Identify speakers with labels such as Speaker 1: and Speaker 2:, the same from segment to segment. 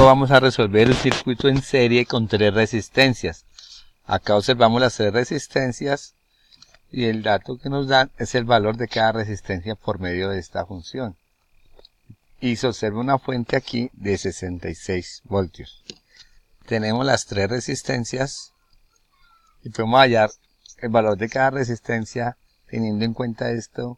Speaker 1: luego vamos a resolver el circuito en serie con 3 resistencias. Acá observamos las 3 resistencias y el dato que nos dan es el valor de cada resistencia por medio de esta función. Y se observa una fuente aquí de 66 voltios. Tenemos las 3 resistencias y podemos hallar el valor de cada resistencia teniendo en cuenta esto,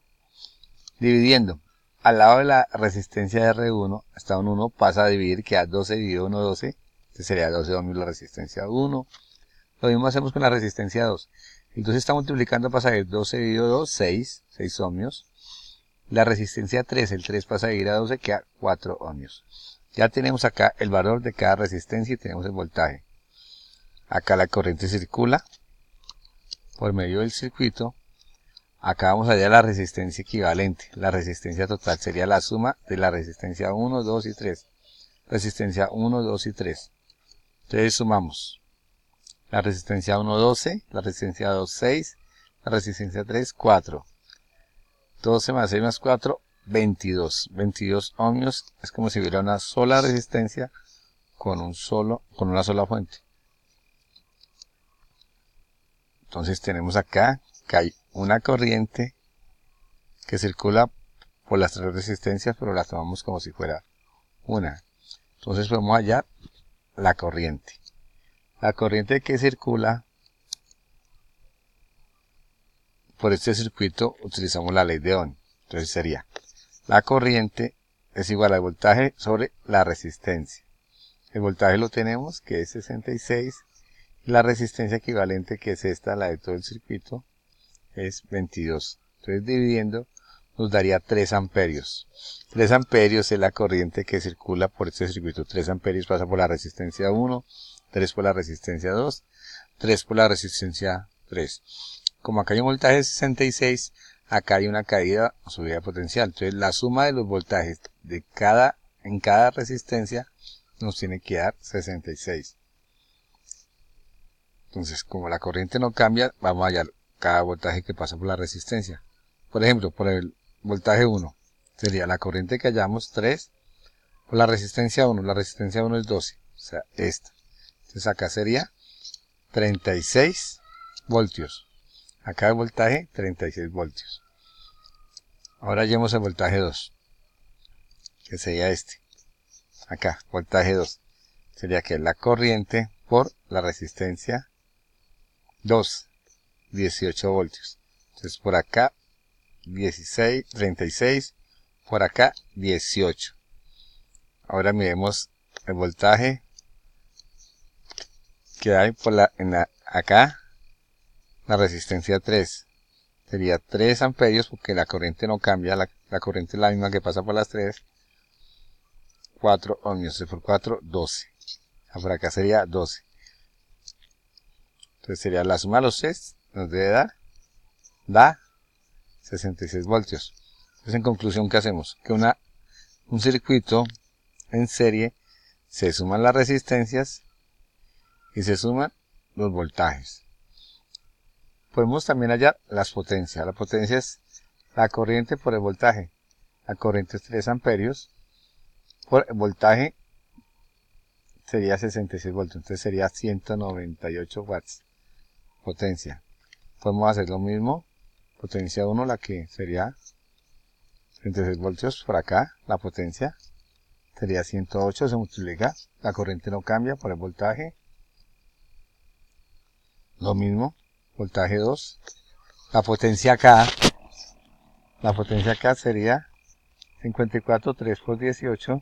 Speaker 1: dividiendo. Al lado de la resistencia R1 está un 1, pasa a dividir, queda 12 dividido 1, 12. Entonces sería 12 ohmios la resistencia 1. Lo mismo hacemos con la resistencia 2. Entonces está multiplicando, pasa a dividir 12 dividido 2, 6 ohmios. La resistencia 3, el 3 pasa a dividir a 12, queda 4 ohmios. Ya tenemos acá el valor de cada resistencia y tenemos el voltaje. Acá la corriente circula por medio del circuito. Acá vamos a hallar la resistencia equivalente. La resistencia total sería la suma de la resistencia 1, 2 y 3. Resistencia 1, 2 y 3. Entonces sumamos. La resistencia 1, 12. La resistencia 2, 6. La resistencia 3, 4. 12 más 6 más 4, 22. 22 ohmios. Es como si hubiera una sola resistencia con una sola fuente. Entonces tenemos acá que hay una corriente que circula por las 3 resistencias, pero las tomamos como si fuera una. Entonces podemos hallar la corriente. La corriente que circula por este circuito utilizamos la ley de Ohm. Entonces sería la corriente es igual al voltaje sobre la resistencia. El voltaje lo tenemos, que es 66. Y la resistencia equivalente, que es esta, la de todo el circuito, es 22. Entonces dividiendo nos daría 3 amperios. 3 amperios es la corriente que circula por este circuito. 3 amperios pasa por la resistencia 1, 3 por la resistencia 2, 3 por la resistencia 3. Como acá hay un voltaje de 66, acá hay una caída o subida potencial. Entonces la suma de los voltajes en cada resistencia nos tiene que dar 66. Entonces, como la corriente no cambia, vamos a hallar cada voltaje que pasa por la resistencia. Por ejemplo, por el voltaje 1, sería la corriente que hallamos 3 por la resistencia 1. La resistencia 1 es 12, o sea, esta. Entonces acá sería 36 voltios. Acá el voltaje 36 voltios. Ahora hallemos el voltaje 2, que sería este. Acá, voltaje 2. Sería que la corriente por la resistencia 2, 18 voltios. Entonces por acá 16, 36, por acá 18. Ahora miremos el voltaje que hay por acá, la resistencia 3. Sería 3 amperios porque la corriente no cambia, la corriente es la misma que pasa por las 3. 4 ohmios, por 4, 12. Por acá sería 12. Entonces sería la suma de los 6, nos debe dar, da 66 voltios. Entonces en conclusión, ¿qué hacemos? Que un circuito en serie se suman las resistencias y se suman los voltajes. Podemos también hallar las potencias. La potencia es la corriente por el voltaje. La corriente es 3 amperios por el voltaje sería 66 voltios. Entonces sería 198 watts. Potencia. Podemos hacer lo mismo. Potencia 1, la que sería 36 voltios por acá. La potencia sería 108, se multiplica. La corriente no cambia por el voltaje. Lo mismo. Voltaje 2. La potencia acá sería 54, 3 por 18.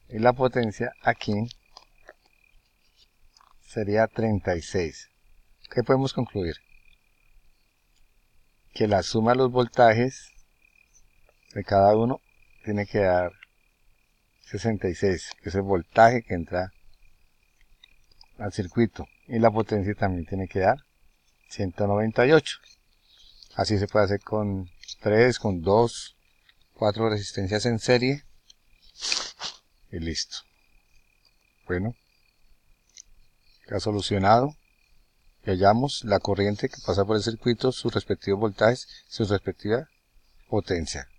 Speaker 1: Y la potencia aquí sería 36. ¿Qué podemos concluir? Que la suma de los voltajes de cada uno tiene que dar 66, que es el voltaje que entra al circuito. Y la potencia también tiene que dar 198. Así se puede hacer con 3, con 2, 4 resistencias en serie. Y listo. Bueno, ya solucionado. Y hallamos la corriente que pasa por el circuito, sus respectivos voltajes, su respectiva potencia.